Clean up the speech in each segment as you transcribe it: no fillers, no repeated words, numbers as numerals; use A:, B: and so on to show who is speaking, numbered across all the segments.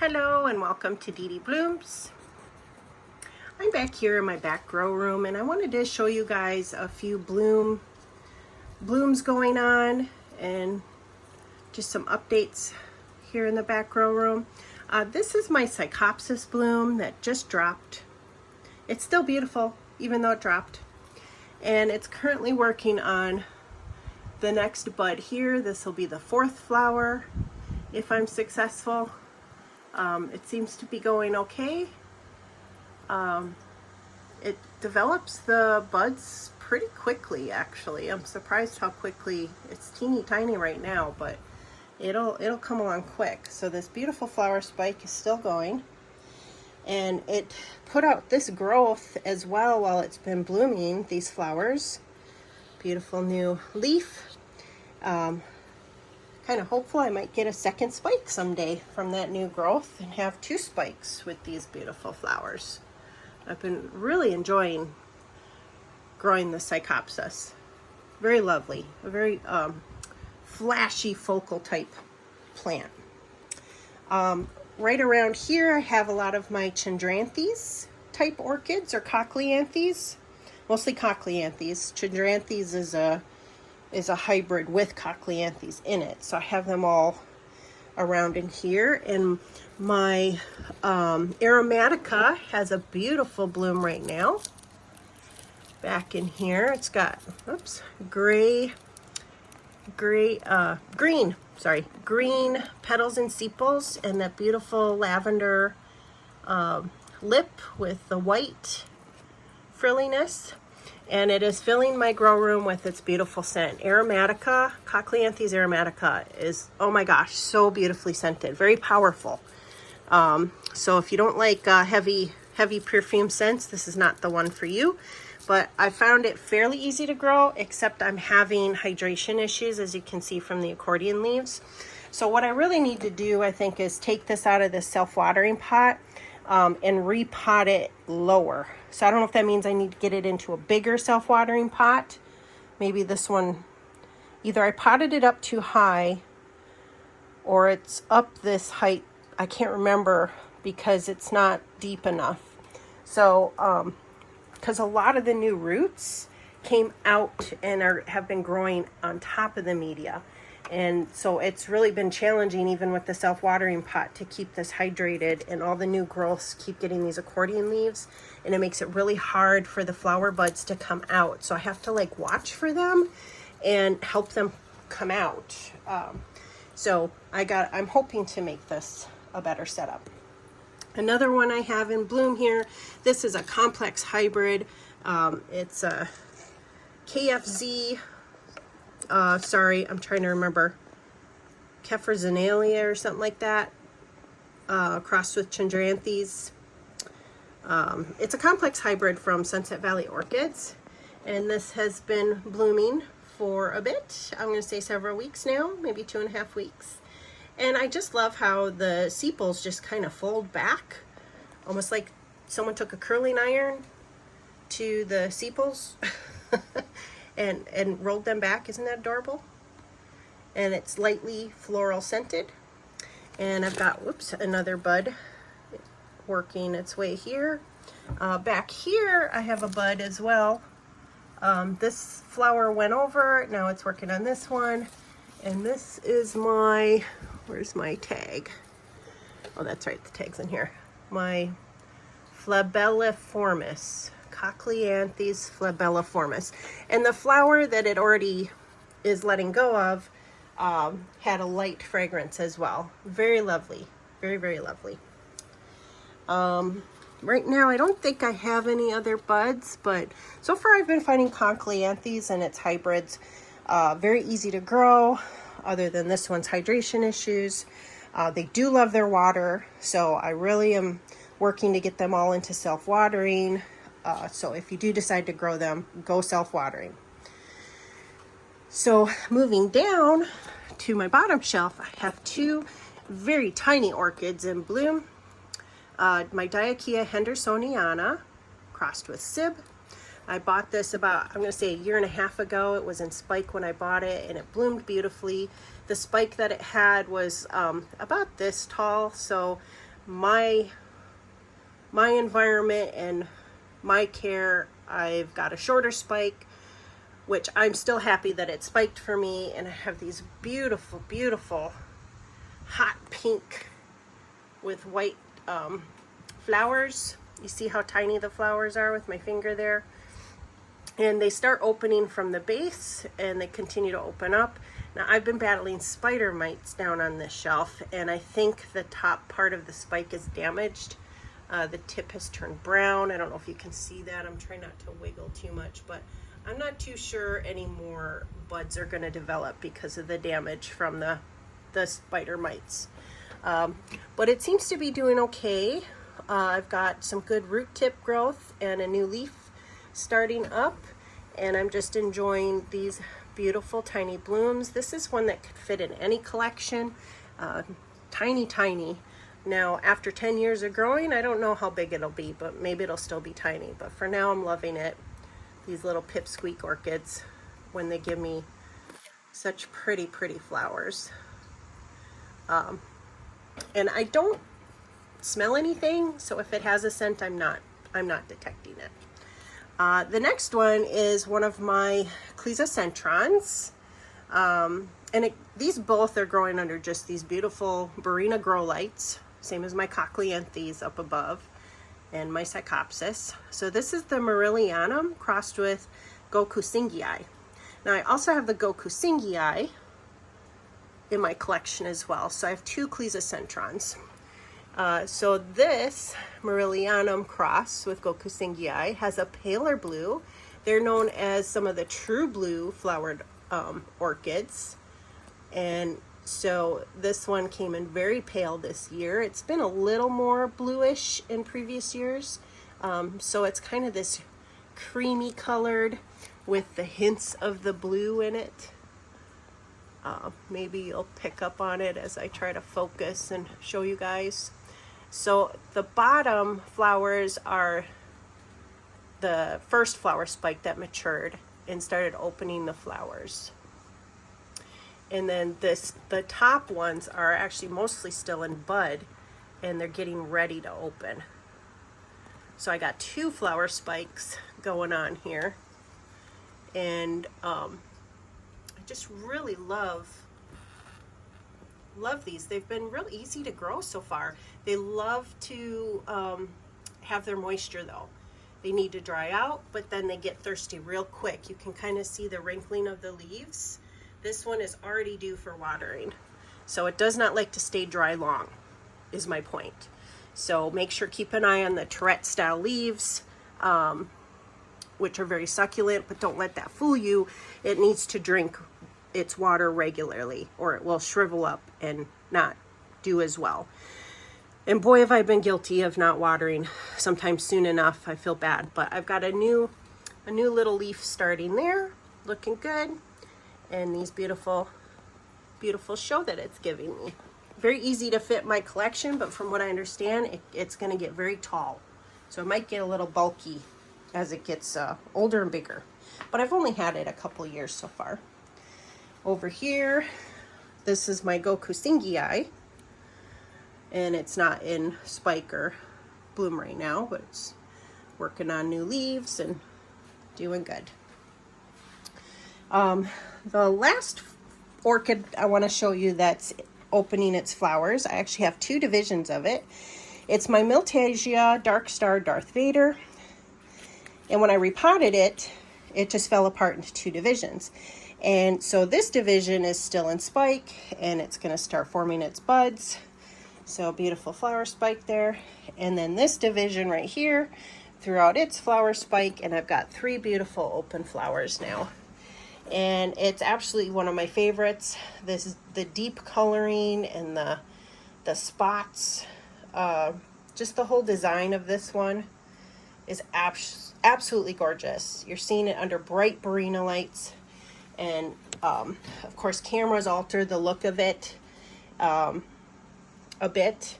A: Hello and welcome to Dee Dee Blooms. I'm back here in my back grow room and I wanted to show you guys a few blooms going on and just some updates here in the back grow room. This is my Psychopsis bloom that just dropped. It's still beautiful even though it dropped, and it's currently working on the next bud here. This will be the fourth flower if I'm successful. It seems to be going okay. It develops the buds pretty quickly, actually. I'm surprised how quickly. It's teeny tiny right now, but it'll come along quick. So this beautiful flower spike is still going, and it put out this growth as well while it's been blooming, these flowers. Beautiful new leaf. Kind of hopeful I might get a second spike someday from that new growth and have two spikes with these beautiful flowers. I've been really enjoying growing the Psychopsis. Very lovely, a very flashy focal type plant. Right around here I have a lot of my Chondranthes type orchids, or Cochleanthes, mostly Cochleanthes. Chondranthes is a hybrid with Cochleanthes in it, so I have them all around in here. And my aromatica has a beautiful bloom right now. Back in here, it's got green petals and sepals, and that beautiful lavender lip with the white frilliness. And it is filling my grow room with its beautiful scent. Aromatica, Cochleanthes aromatica is, oh my gosh, so beautifully scented, very powerful. So if you don't like heavy perfume scents, this is not the one for you. But I found it fairly easy to grow, except I'm having hydration issues, as you can see from the accordion leaves. So what I really need to do, I think, is take this out of this self-watering pot and repot it lower. So I don't know if that means I need to get it into a bigger self-watering pot. Maybe this one, either I potted it up too high or it's up this height. I can't remember because it's not deep enough. So, because a lot of the new roots came out and have been growing on top of the media. And so it's really been challenging, even with the self-watering pot, to keep this hydrated, and all the new growths keep getting these accordion leaves, and it makes it really hard for the flower buds to come out. So I have to like watch for them and help them come out. So I'm hoping to make this a better setup. Another one I have in bloom here, this is a complex hybrid. It's a KFZ. Sorry, I'm trying to remember. Kefferzinalia or something like that. Crossed with Chondranthes. It's a complex hybrid from Sunset Valley Orchids. And this has been blooming for a bit. I'm going to say several weeks now, maybe 2.5 weeks. And I just love how the sepals just kind of fold back. Almost like someone took a curling iron to the sepals. and rolled them back. Isn't that adorable? And it's lightly floral scented. And I've got, another bud working its way here. Back here, I have a bud as well. This flower went over. Now it's working on this one. And this is my, where's my tag? Oh, that's right, the tag's in here. My flabelliformis. Cochleanthes flabelliformis. And the flower that it already is letting go of had a light fragrance as well. Very lovely. Very, very lovely. Right now, I don't think I have any other buds, but so far I've been finding Cochleanthes and its hybrids very easy to grow, other than this one's hydration issues. They do love their water, so I really am working to get them all into self-watering. So if you do decide to grow them, go self-watering. So moving down to my bottom shelf, I have two very tiny orchids in bloom. My Diakia hendersoniana, crossed with Sib. I bought this about, I'm going to say, 1.5 years ago. It was in spike when I bought it, and it bloomed beautifully. The spike that it had was about this tall, so my environment and my care, I've got a shorter spike, which I'm still happy that it spiked for me, and I have these beautiful, beautiful hot pink with white flowers. You see how tiny the flowers are with my finger there? And they start opening from the base and they continue to open up. Now I've been battling spider mites down on this shelf, and I think the top part of the spike is damaged. The tip has turned brown. I don't know if you can see that. I'm trying not to wiggle too much, but I'm not too sure any more buds are going to develop because of the damage from the spider mites. But it seems to be doing okay. I've got some good root tip growth and a new leaf starting up, and I'm just enjoying these beautiful tiny blooms. This is one that could fit in any collection. Tiny. Now after 10 years of growing, I don't know how big it'll be, but maybe it'll still be tiny. But for now, I'm loving it. These little pipsqueak orchids, when they give me such pretty flowers. And I don't smell anything, so if it has a scent, I'm not detecting it. The next one is one of my Cleisocentrons. These both are growing under just these beautiful Barina grow lights, same as my Cochleanthes up above, and my Psychopsis. So this is the Marillianum crossed with Gokusingii. Now I also have the Gokusingii in my collection as well. So I have two Cleisocentrons. So this Marillianum cross with Gokusingii has a paler blue. They're known as some of the true blue flowered orchids. And so this one came in very pale this year. It's been a little more bluish in previous years. So it's kind of this creamy colored with the hints of the blue in it. Maybe you'll pick up on it as I try to focus and show you guys. So the bottom flowers are the first flower spike that matured and started opening the flowers. And then the top ones are actually mostly still in bud, and they're getting ready to open. So I got two flower spikes going on here, and I just really love these. They've been real easy to grow so far. They love to have their moisture though. They need to dry out, but then they get thirsty real quick. You can kind of see the wrinkling of the leaves. This one is already due for watering. So it does not like to stay dry long, is my point. So make sure, keep an eye on the Tourette style leaves, which are very succulent, but don't let that fool you. It needs to drink its water regularly or it will shrivel up and not do as well. And boy, have I been guilty of not watering sometimes soon enough. I feel bad, but I've got a new little leaf starting there, looking good. And these beautiful show that it's giving me. Very easy to fit my collection, but from what I understand, it's going to get very tall. So it might get a little bulky as it gets older and bigger. But I've only had it a couple years so far. Over here, this is my Gokusingii. And it's not in spike or bloom right now, but it's working on new leaves and doing good. The last orchid I want to show you that's opening its flowers, I actually have two divisions of it. It's my Miltassia Dark Star Darth Vader. And when I repotted it, it just fell apart into two divisions. And so this division is still in spike, and it's going to start forming its buds. So beautiful flower spike there. And then this division right here threw out its flower spike, and I've got three beautiful open flowers now. And it's absolutely one of my favorites. This is the deep coloring and the spots. Just the whole design of this one is absolutely gorgeous. You're seeing it under bright Barina lights. And of course, cameras alter the look of it a bit.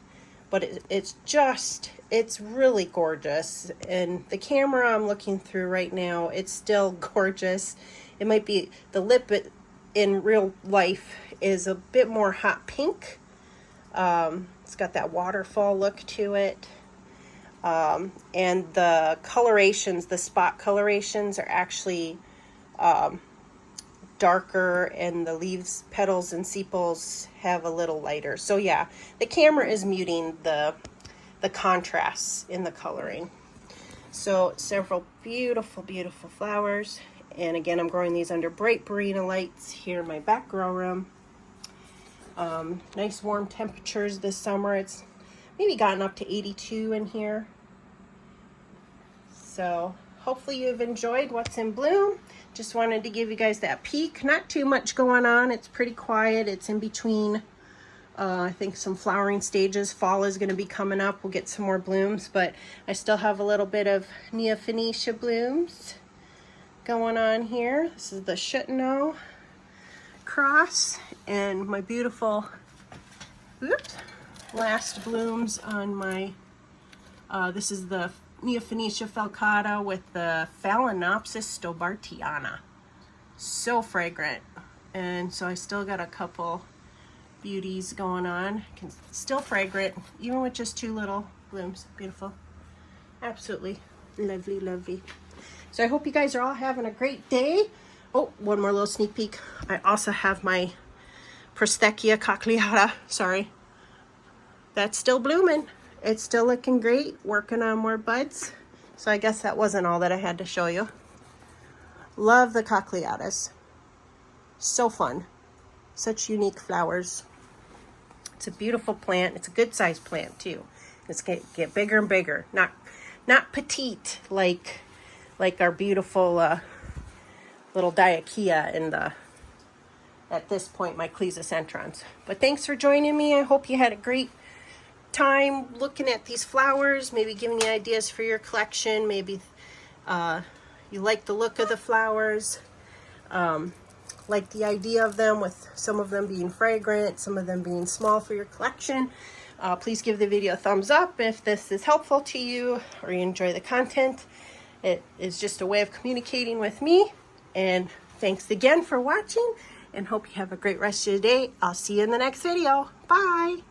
A: But it's really gorgeous. And the camera I'm looking through right now, it's still gorgeous. It might be, the lip in real life is a bit more hot pink. It's got that waterfall look to it. And the colorations, the spot colorations are actually darker, and the leaves, petals, and sepals have a little lighter. So yeah, the camera is muting the contrasts in the coloring. So several beautiful, beautiful flowers. And again, I'm growing these under bright Barina lights here in my back grow room. Nice warm temperatures this summer. It's maybe gotten up to 82 in here. So hopefully you've enjoyed what's in bloom. Just wanted to give you guys that peek. Not too much going on. It's pretty quiet. It's in between, I think, some flowering stages. Fall is going to be coming up. We'll get some more blooms, but I still have a little bit of Neophanetia blooms going on here. This is the Chutno cross, and my beautiful, oops, last blooms on my, this is the Neophanetia falcata with the Phalaenopsis stobartiana. So fragrant. And so I still got a couple beauties going on. Still fragrant, even with just 2 little blooms. Beautiful. Absolutely lovely, lovely. So I hope you guys are all having a great day. Oh, one more little sneak peek. I also have my Prosthecia cochleata. Sorry. That's still blooming. It's still looking great, working on more buds. So I guess that wasn't all that I had to show you. Love the cochleatas. So fun. Such unique flowers. It's a beautiful plant. It's a good sized plant too. It's going to get bigger and bigger. Not petite like our beautiful little Diakia in the, at this point, my Cleisocentrons. But thanks for joining me. I hope you had a great time looking at these flowers, maybe giving you ideas for your collection. Maybe you like the look of the flowers, like the idea of them, with some of them being fragrant, some of them being small for your collection. Please give the video a thumbs up if this is helpful to you or you enjoy the content. It is just a way of communicating with me. And thanks again for watching, and hope you have a great rest of your day. I'll see you in the next video. Bye.